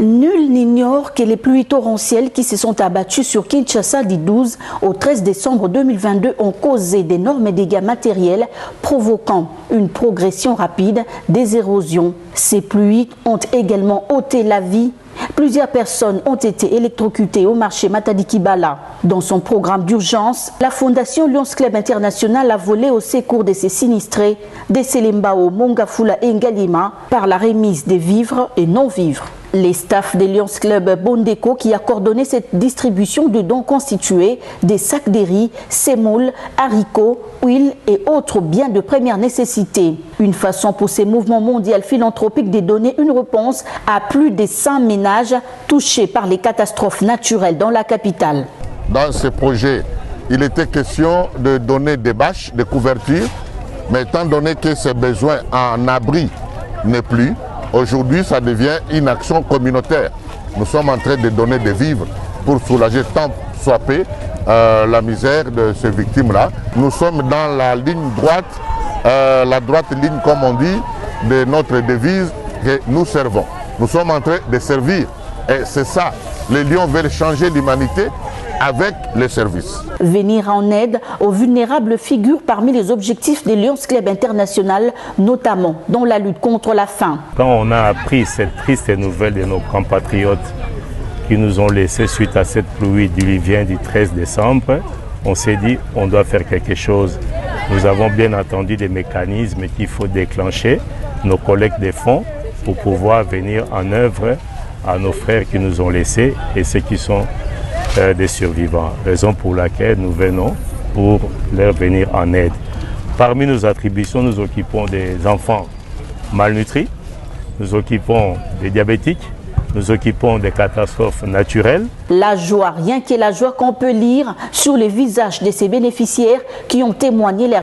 Nul n'ignore que les pluies torrentielles qui se sont abattues sur Kinshasa du 12 au 13 décembre 2022 ont causé d'énormes dégâts matériels, provoquant une progression rapide des érosions. Ces pluies ont également ôté la vie. Plusieurs personnes ont été électrocutées au marché Matadi-Kibala. Dans son programme d'urgence, la Fondation Lions Club International a volé au secours de ses sinistrés des Selembao, Mongafula et Ngalima par la remise des vivres et non-vivres. Les staffs des Lions Club Bondeko qui a coordonné cette distribution de dons constitués des sacs de riz, sémoules, haricots, huile et autres biens de première nécessité. Une façon pour ces mouvements mondiaux philanthropiques de donner une réponse à plus de 100 ménages touchés par les catastrophes naturelles dans la capitale. Dans ce projet, il était question de donner des bâches, des couvertures, mais étant donné que ces besoins en abri n'est plus, aujourd'hui, ça devient une action communautaire. Nous sommes en train de donner des vivres pour soulager tant soit peu la misère de ces victimes-là. Nous sommes dans la ligne droite, la droite ligne, comme on dit, de notre devise que nous servons. Nous sommes en train de servir. Et c'est ça, les Lions veulent changer l'humanité avec les services. Venir en aide aux vulnérables figure parmi les objectifs des Lions Club International, notamment dans la lutte contre la faim. Quand on a appris cette triste nouvelle de nos compatriotes qui nous ont laissés suite à cette pluie diluvienne du 13 décembre, on s'est dit on doit faire quelque chose. Nous avons bien entendu des mécanismes qu'il faut déclencher, nos collectes de fonds, pour pouvoir venir en œuvre à nos frères qui nous ont laissés et ceux qui sont des survivants, raison pour laquelle nous venons pour leur venir en aide. Parmi nos attributions, nous occupons des enfants malnutris, nous occupons des diabétiques, nous occupons des catastrophes naturelles. La joie, rien que la joie qu'on peut lire sur les visages de ces bénéficiaires qui ont témoigné leur